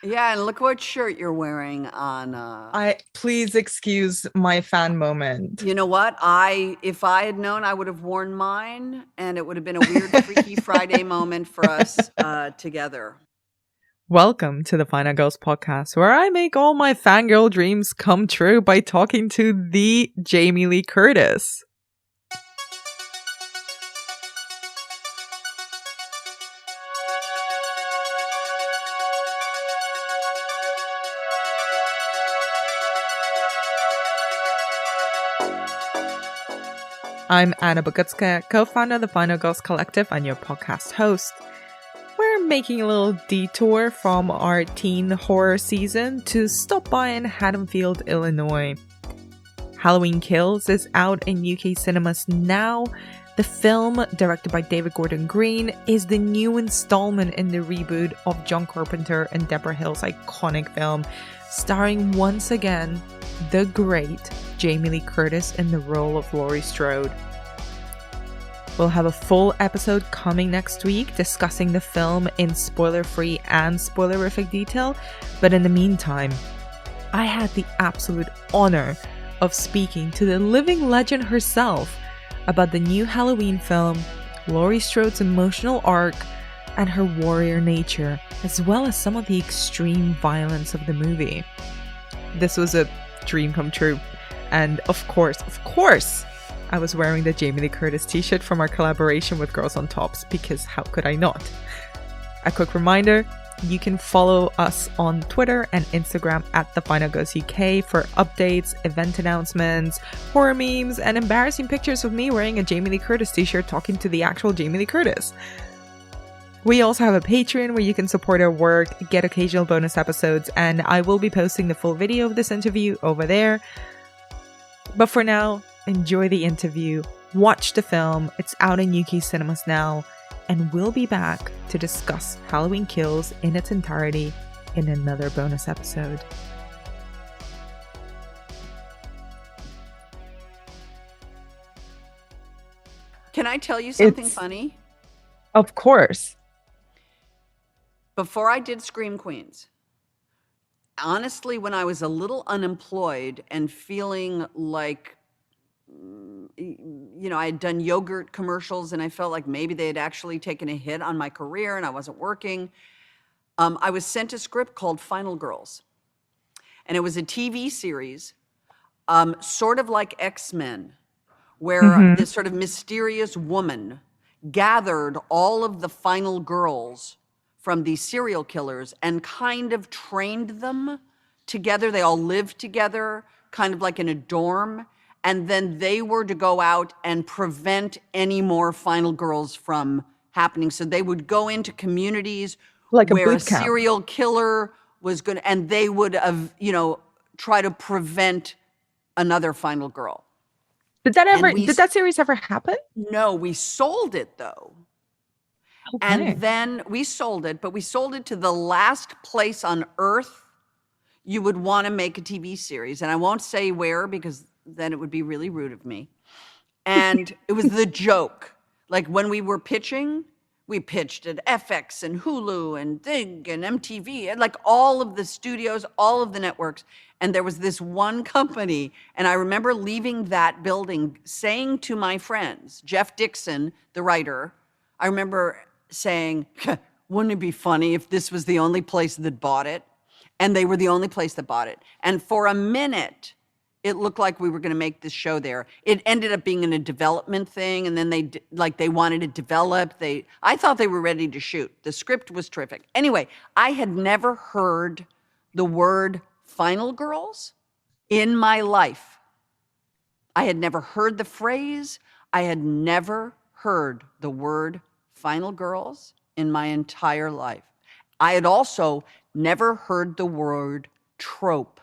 Yeah, and look what shirt you're wearing on. I please excuse my fan moment. You know what? If I had known, I would have worn mine, and it would have been a weird, Freaky Friday moment for us together. Welcome to the Final Girls podcast, where I make all my fangirl dreams come true by talking to the Jamie Lee Curtis. I'm Anna Bogutska, co-founder of the Final Girls Collective and your podcast host. We're making a little detour from our teen horror season to stop by in Haddonfield, Illinois. Halloween Kills is out in UK cinemas now. The film, directed by David Gordon Green, is the new installment in the reboot of John Carpenter and Deborah Hill's iconic film, starring once again the great Jamie Lee Curtis in the role of Laurie Strode. We'll have a full episode coming next week discussing the film in spoiler-free and spoilerific detail, but in the meantime, I had the absolute honor of speaking to the living legend herself about the new Halloween film, Laurie Strode's emotional arc, and her warrior nature, as well as some of the extreme violence of the movie. This was a dream come true. And of course, I was wearing the Jamie Lee Curtis t-shirt from our collaboration with Girls on Tops, because how could I not? A quick reminder, you can follow us on Twitter and Instagram at The Final Girls UK for updates, event announcements, horror memes, and embarrassing pictures of me wearing a Jamie Lee Curtis t-shirt talking to the actual Jamie Lee Curtis. We also have a Patreon where you can support our work, get occasional bonus episodes, and I will be posting the full video of this interview over there. But for now, enjoy the interview, watch the film, it's out in UK cinemas now, and we'll be back to discuss Halloween Kills in its entirety in another bonus episode. Can I tell you something funny? Of course. Before I did Scream Queens, honestly, when I was a little unemployed and feeling like, I had done yogurt commercials and I felt like maybe they had actually taken a hit on my career and I wasn't working, I was sent a script called Final Girls. And it was a TV series, sort of like X-Men, where this sort of mysterious woman gathered all of the final girls from these serial killers and kind of trained them together. They all lived together, kind of like in a dorm. And then they were to go out and prevent any more final girls from happening. So they would go into communities Like a where a boot camp. serial killer was going to, and they would have, try to prevent another final girl. Did that series ever happen? No, we sold it though. Okay. And then we sold it, but we sold it to the last place on earth you would want to make a TV series. And I won't say where because then it would be really rude of me. And it was The Joke. Like when we were pitching, we pitched at FX and Hulu and Dig and MTV and like all of the studios, all of the networks. And there was this one company. And I remember leaving that building saying to my friends, Jeff Dixon, the writer, I remember saying, wouldn't it be funny if this was the only place that bought it? And they were the only place that bought it. And for a minute, it looked like we were going to make this show there. It ended up being in a development thing, and then they wanted it developed. I thought they were ready to shoot. The script was terrific. Anyway, I had never heard the word Final Girls in my life. I had never heard the phrase. I had never heard the word Final Girls in my entire life. I had also never heard the word trope.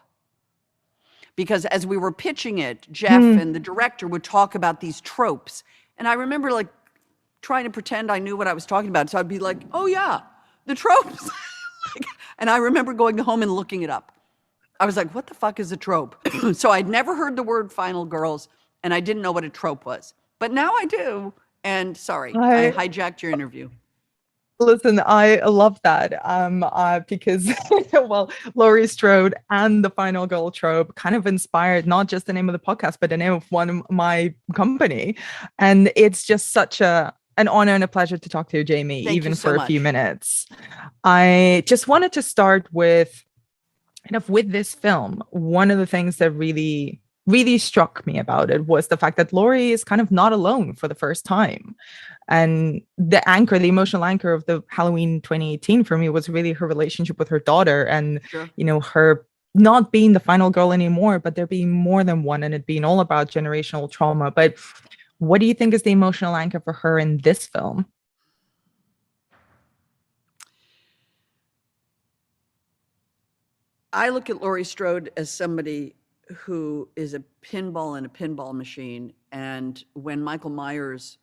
Because as we were pitching it, Jeff and the director would talk about these tropes. And I remember like trying to pretend I knew what I was talking about. So I'd be like, oh yeah, the tropes. And I remember going home and looking it up. I was like, what the fuck is a trope? So I'd never heard the word Final Girls and I didn't know what a trope was. But now I do. And sorry, I hijacked your interview. Listen, I love that. Because well, Laurie Strode and the Final Girl trope kind of inspired not just the name of the podcast, but the name of one of my company. And it's just such an honor and a pleasure to talk to you, Jamie, Thank you even so for a few much. minutes. I just wanted to start with kind of with this film. One of the things that really struck me about it was the fact that Laurie is kind of not alone for the first time. And the emotional anchor of the Halloween 2018 for me was really her relationship with her daughter and, Sure. her not being the final girl anymore, but there being more than one and it being all about generational trauma. But what do you think is the emotional anchor for her in this film? I look at Laurie Strode as somebody who is a pinball in a pinball machine. And when Michael Myers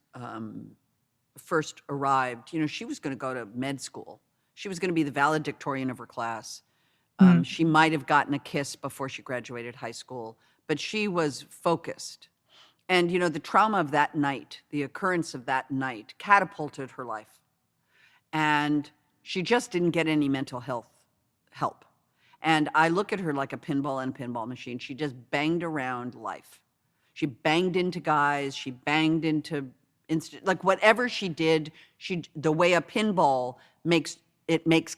first arrived, she was going to go to med school. She was going to be the valedictorian of her class. Mm. She might have gotten a kiss before she graduated high school, but she was focused. And, the trauma of that night, the occurrence of that night catapulted her life. And she just didn't get any mental health help. And I look at her like a pinball and a pinball machine. She just banged around life. She banged into guys. She banged into like whatever she did. The way a pinball makes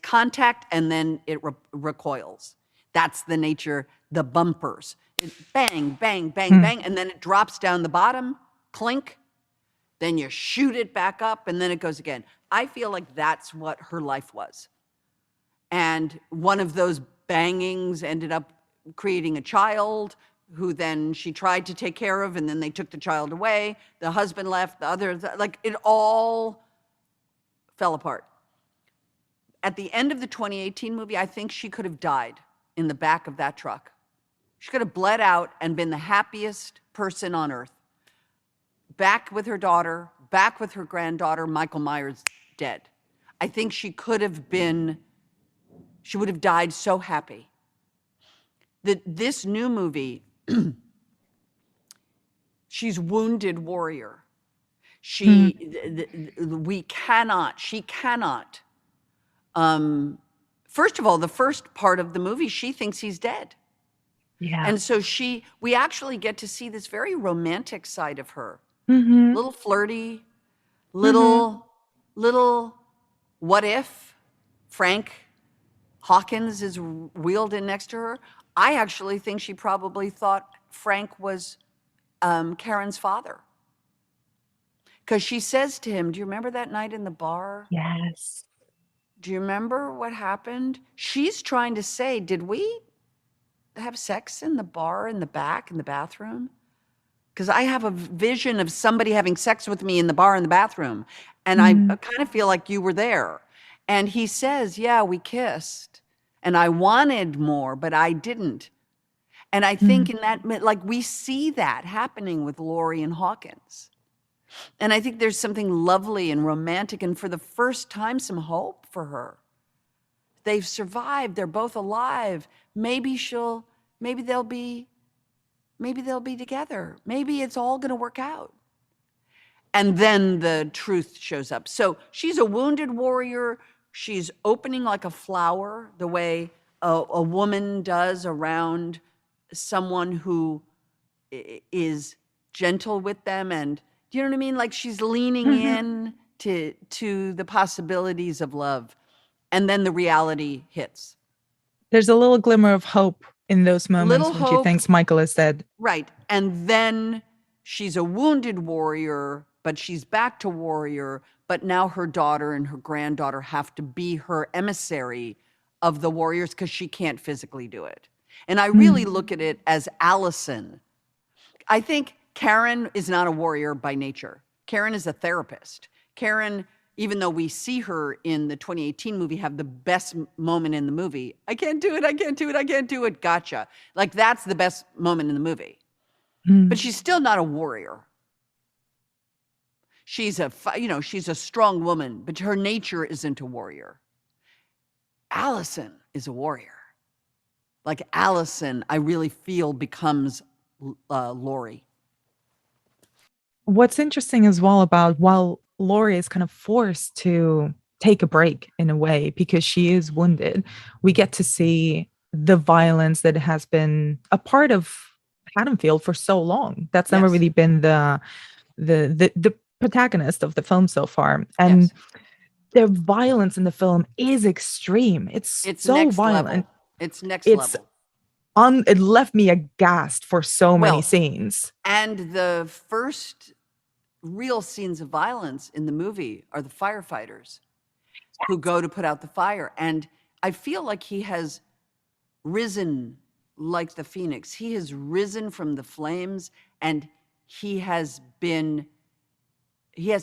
contact and then it recoils. That's the nature. The bumpers. It bang, bang, bang, Mm. bang, and then it drops down the bottom. Clink. Then you shoot it back up, and then it goes again. I feel like that's what her life was. And one of those bangings ended up creating a child who then she tried to take care of, and then they took the child away. The husband left, the other, like it all fell apart. At the end of the 2018 movie, I think she could have died in the back of that truck. She could have bled out and been the happiest person on earth. Back with her daughter, back with her granddaughter, Michael Myers dead. I think she would have died so happy. This new movie, she's wounded warrior. She cannot. First of all, the first part of the movie, she thinks he's dead. Yeah. And so we actually get to see this very romantic side of her. Mm-hmm. Little flirty, little what if Frank Hawkins is wheeled in next to her. I actually think she probably thought Frank was Karen's father. Because she says to him, do you remember that night in the bar? Yes. Do you remember what happened? She's trying to say, did we have sex in the bar in the back in the bathroom? Because I have a vision of somebody having sex with me in the bar in the bathroom. And I kind of feel like you were there. And he says, yeah, we kissed. And I wanted more, but I didn't. And I think in that, like we see that happening with Laurie and Hawkins. And I think there's something lovely and romantic and for the first time, some hope for her. They've survived. They're both alive. Maybe they'll be together. Maybe it's all going to work out. And then the truth shows up. So she's a wounded warrior. She's opening like a flower, the way a woman does around someone who is gentle with them. And do you know what I mean? Like she's leaning in to the possibilities of love. And then the reality hits. There's a little glimmer of hope in those moments Little when she hope. thinks Michael is dead. Right. And then she's a wounded warrior, but she's back to warrior. But now her daughter and her granddaughter have to be her emissary of the warriors because she can't physically do it. And I really look at it as Allison. I think Karen is not a warrior by nature. Karen is a therapist. Karen, even though we see her in the 2018 movie have the best moment in the movie, I can't do it, I can't do it, I can't do it, gotcha. Like that's the best moment in the movie. But she's still not a warrior. She's a strong woman, but her nature isn't a warrior. Allison is a warrior. Like Allison, I really feel becomes Laurie. What's interesting as well about while Laurie is kind of forced to take a break in a way because she is wounded. We get to see the violence that has been a part of Haddonfield for so long. That's never Yes. really been the protagonist of the film so far. And Yes. the violence in the film is extreme. It's It's so next violent. level. It's next It's level. it left me aghast for so many Well, scenes. and the first real scenes of violence in the movie are the firefighters who go to put out the fire. And I feel like he has risen like the phoenix. He has risen from the flames, and he has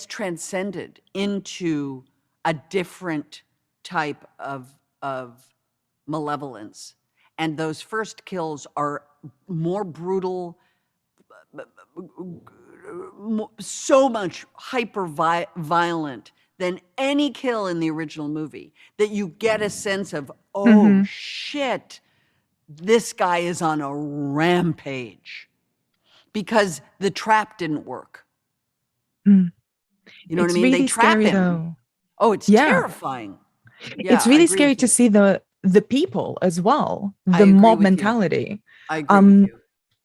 transcended into a different type of malevolence. And those first kills are more brutal, so much hyper violent than any kill in the original movie, that you get a sense of, oh Mhm. shit, this guy is on a rampage because the trap didn't work. Mm. You know what I It's mean? They really trap scary him. though. Oh, it's Yeah. terrifying. It's Yeah, I really agree scary with to you. see the people as well, I the agree mob with you. mentality. I agree with Um, you.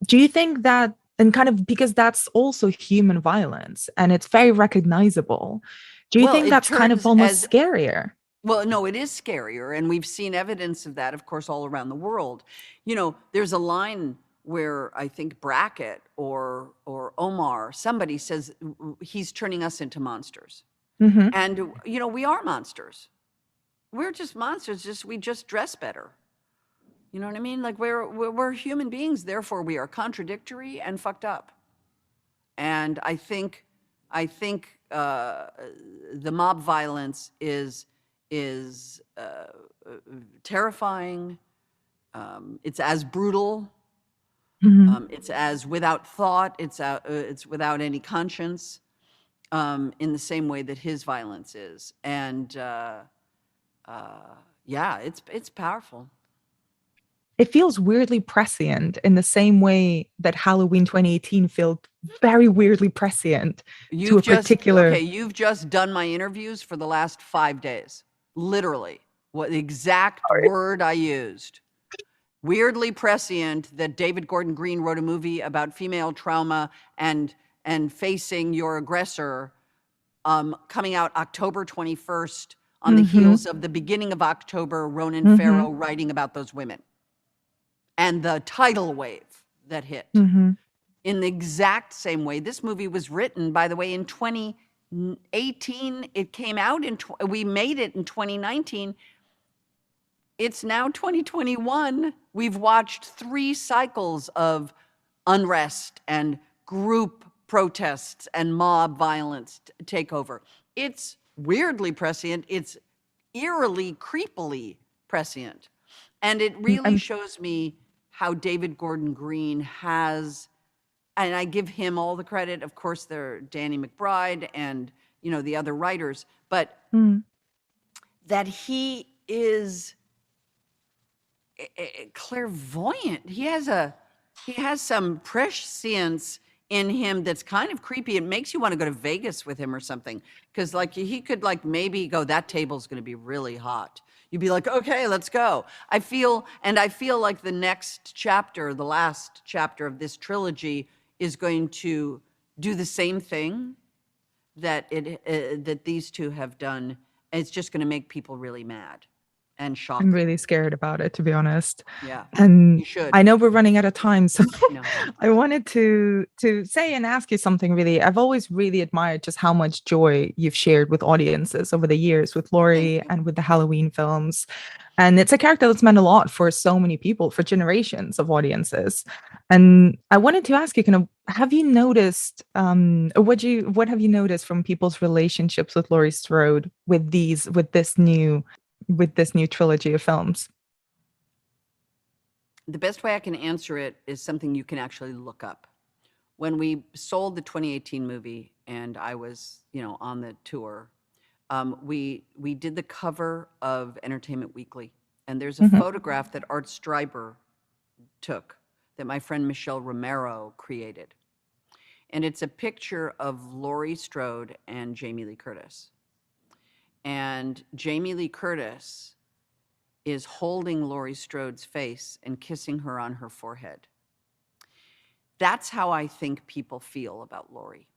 do you think that, and kind of because that's also human violence and it's very recognizable, do you Well, think it that's kind of turns almost as scarier? well, no, it is scarier. And we've seen evidence of that, of course, all around the world. You know, there's a line where I think Brackett or Omar, somebody says he's turning us into monsters. Hmm. And, you know, we are monsters. We're just monsters, just we just dress better. You know what I mean? Like we're human beings, therefore we are contradictory and fucked up. And I think the mob violence is terrifying. It's as brutal. Hmm. It's as without thought. It's without any conscience. In the same way that his violence is, and yeah, it's powerful. It feels weirdly prescient in the same way that Halloween 2018 felt very weirdly prescient to a particular. You've just done my interviews for the last 5 days. Literally, what the exact Sorry. word I used. Weirdly prescient that David Gordon Green wrote a movie about female trauma and facing your aggressor, coming out October 21st on the Hmm. heels of the beginning of October, Ronan Hmm. Farrow writing about those women and the tidal wave that hit. Hmm. In the exact same way, this movie was written, by the way, in 2018. It came out we made it in 2019. It's now 2021. We've watched 3 cycles of unrest and group protests and mob violence take over. It's weirdly prescient. It's eerily, creepily prescient. And it really And shows me how David Gordon Green has, and I give him all the credit. Of course, there are Danny McBride and, you know, the other writers, but mm, that he is clairvoyant. He has some prescience in him that's kind of creepy. It makes you want to go to Vegas with him or something, because like he could like maybe go, that table's going to be really hot. You'd be like, okay, let's go. I feel like the next chapter, the last chapter of this trilogy, is going to do the same thing that these two have done. And it's just going to make people really mad and I'm shock them. really scared about it, to be honest. Yeah, And you should. I know we're running out of time, so No. I wanted to say and ask you something really. I've always really admired just how much joy you've shared with audiences over the years with Thank Laurie you. and with the Halloween films. And it's a character that's meant a lot for so many people, for generations of audiences. And I wanted to ask you, kind of, have you noticed, or what have you noticed from people's relationships with Laurie Strode with this new trilogy of films? The best way I can answer it is something you can actually look up. When we sold the 2018 movie and I was, you know, on the tour, we did the cover of Entertainment Weekly, and there's a Mhm. photograph that Art Streiber took that my friend Michelle Romero created. And it's a picture of Laurie Strode and Jamie Lee Curtis. And Jamie Lee Curtis is holding Laurie Strode's face and kissing her on her forehead. That's how I think people feel about Laurie.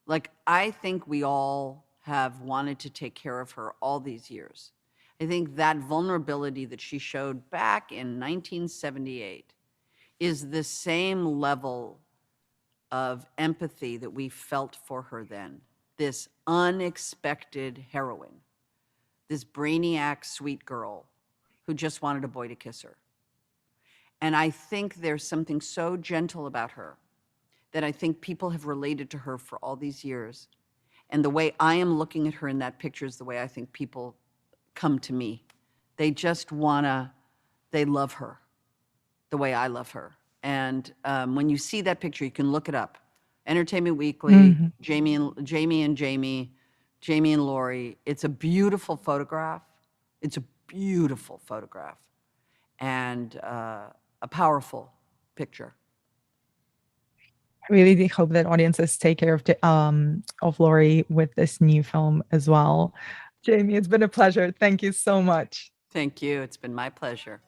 Like, I think we all have wanted to take care of her all these years. I think that vulnerability that she showed back in 1978 is the same level of empathy that we felt for her then. This unexpected heroine, this brainiac sweet girl who just wanted a boy to kiss her. And I think there's something so gentle about her that I think people have related to her for all these years. And the way I am looking at her in that picture is the way I think people come to me. They just they love her the way I love her. And when you see that picture, you can look it up. Entertainment Weekly, Jamie and Laurie. It's a beautiful photograph. It's a beautiful photograph and a powerful picture. I really do hope that audiences take care of Laurie with this new film as well. Jamie, it's been a pleasure. Thank you so much. Thank you. It's been my pleasure.